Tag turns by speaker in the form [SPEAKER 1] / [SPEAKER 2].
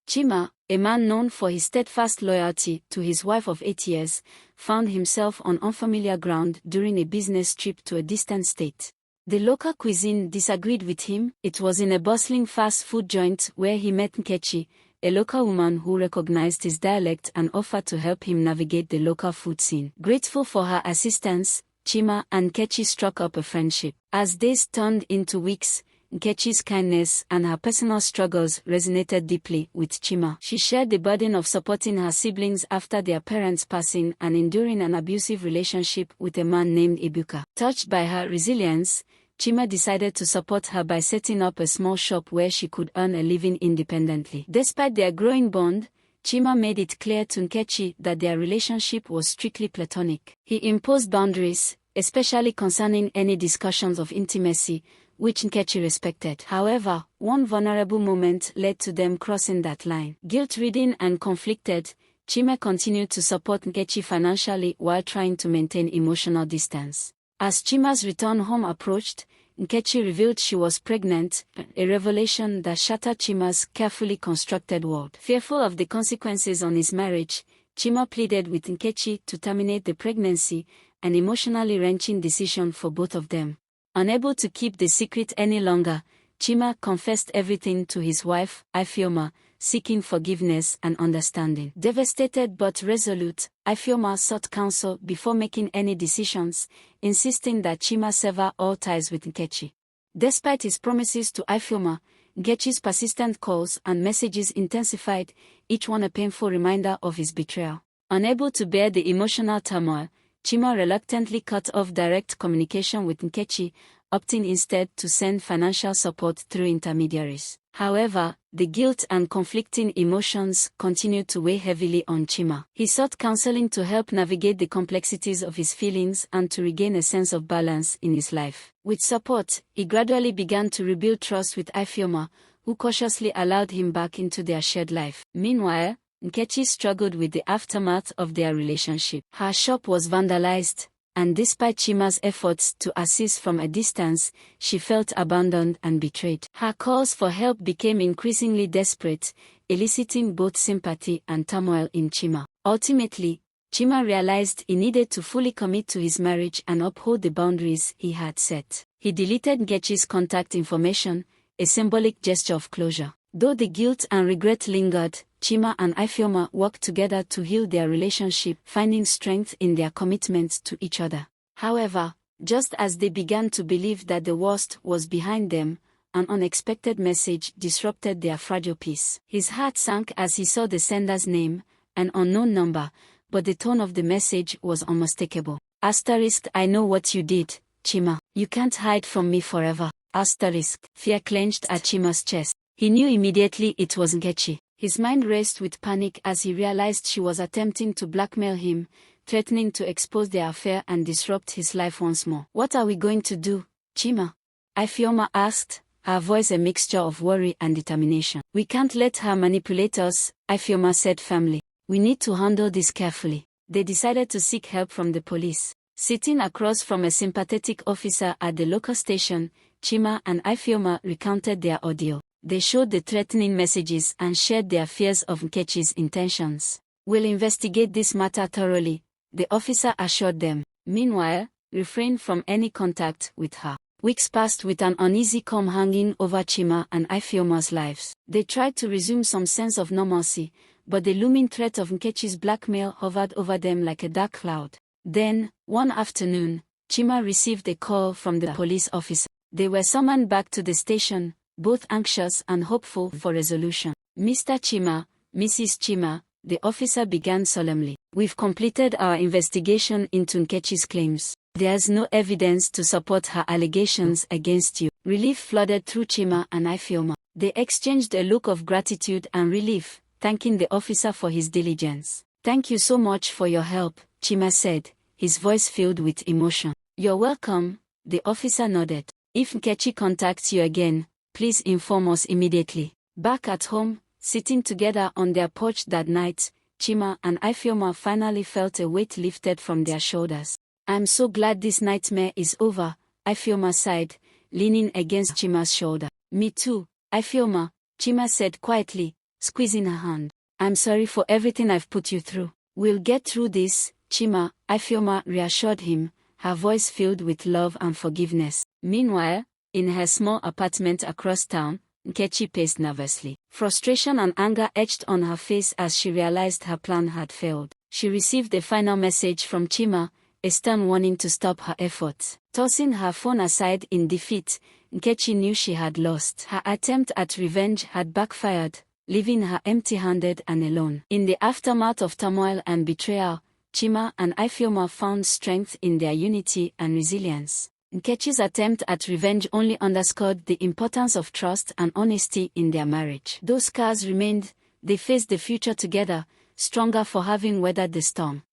[SPEAKER 1] Chima, a man known for his steadfast loyalty to his wife of 8 years, found himself on unfamiliar ground during a business trip to a distant state. The local cuisine disagreed with him. It was in a bustling fast food joint where he met Nkechi, a local woman who recognized his dialect and offered to help him navigate the local food scene. Grateful for her assistance, Chima and Nkechi struck up a friendship. As days turned into weeks, Nkechi's kindness and her personal struggles resonated deeply with Chima. She shared the burden of supporting her siblings after their parents' passing and enduring an abusive relationship with a man named Ibuka. Touched by her resilience, Chima decided to support her by setting up a small shop where she could earn a living independently. Despite their growing bond, Chima made it clear to Nkechi that their relationship was strictly platonic. He imposed boundaries, especially concerning any discussions of intimacy, which Nkechi respected. However, one vulnerable moment led to them crossing that line. Guilt-ridden and conflicted, Chima continued to support Nkechi financially while trying to maintain emotional distance. As Chima's return home approached, Nkechi revealed she was pregnant, a revelation that shattered Chima's carefully constructed world. Fearful of the consequences on his marriage, Chima pleaded with Nkechi to terminate the pregnancy, an emotionally wrenching decision for both of them. Unable to keep the secret any longer, Chima confessed everything to his wife, Ifeoma, seeking forgiveness and understanding. Devastated but resolute, Ifeoma sought counsel before making any decisions, insisting that Chima sever all ties with Nkechi. Despite his promises to Ifeoma, Nkechi's persistent calls and messages intensified, each one a painful reminder of his betrayal. Unable to bear the emotional turmoil, Chima reluctantly cut off direct communication with Nkechi, opting instead to send financial support through intermediaries. However, the guilt and conflicting emotions continued to weigh heavily on Chima. He sought counseling to help navigate the complexities of his feelings and to regain a sense of balance in his life. With support, he gradually began to rebuild trust with Ifeoma, who cautiously allowed him back into their shared life. Meanwhile, Nkechi struggled with the aftermath of their relationship. Her shop was vandalized, and despite Chima's efforts to assist from a distance, she felt abandoned and betrayed. Her calls for help became increasingly desperate, eliciting both sympathy and turmoil in Chima. Ultimately, Chima realized he needed to fully commit to his marriage and uphold the boundaries he had set. He deleted Nkechi's contact information, a symbolic gesture of closure. Though the guilt and regret lingered, Chima and Ifeoma worked together to heal their relationship, finding strength in their commitment to each other. However, just as they began to believe that the worst was behind them, an unexpected message disrupted their fragile peace. His heart sank as he saw the sender's name, an unknown number, but the tone of the message was unmistakable. I know what you did, Chima. You can't hide from me forever. Fear clenched at Chima's chest. He knew immediately it was Nkechi. His mind raced with panic as he realized she was attempting to blackmail him, threatening to expose their affair and disrupt his life once more. What are we going to do, Chima? Ifeoma asked, her voice a mixture of worry and determination. We can't let her manipulate us, Ifeoma said firmly. We need to handle this carefully. They decided to seek help from the police. Sitting across from a sympathetic officer at the local station, Chima and Ifeoma recounted their ordeal. They showed the threatening messages and shared their fears of Nkechi's intentions. We'll investigate this matter thoroughly, the officer assured them. Meanwhile, refrain from any contact with her. Weeks passed with an uneasy calm hanging over Chima and Ifeoma's lives. They tried to resume some sense of normalcy, but the looming threat of Nkechi's blackmail hovered over them like a dark cloud. Then, one afternoon, Chima received a call from the police officer. They were summoned back to the station, both anxious and hopeful for resolution. Mr. Chima, Mrs. Chima, the officer began solemnly. We've completed our investigation into Nkechi's claims. There's no evidence to support her allegations against you. Relief flooded through Chima and Ifeoma. They exchanged a look of gratitude and relief, thanking the officer for his diligence. Thank you so much for your help, Chima said, his voice filled with emotion. You're welcome, the officer nodded. If Nkechi contacts you again, please inform us immediately. Back at home, sitting together on their porch that night, Chima and Ifeoma finally felt a weight lifted from their shoulders. I'm so glad this nightmare is over, Ifeoma sighed, leaning against Chima's shoulder. Me too, Ifeoma, Chima said quietly, squeezing her hand. "I'm sorry for everything I've put you through. We'll get through this, Chima," Ifeoma reassured him, her voice filled with love and forgiveness. Meanwhile, in her small apartment across town, Nkechi paced nervously. Frustration and anger etched on her face as she realized her plan had failed. She received a final message from Chima, a stern warning to stop her efforts. Tossing her phone aside in defeat, Nkechi knew she had lost. Her attempt at revenge had backfired, leaving her empty-handed and alone. In the aftermath of turmoil and betrayal, Chima and Ifeoma found strength in their unity and resilience. Nkechi's attempt at revenge only underscored the importance of trust and honesty in their marriage. Though scars remained, they faced the future together, stronger for having weathered the storm.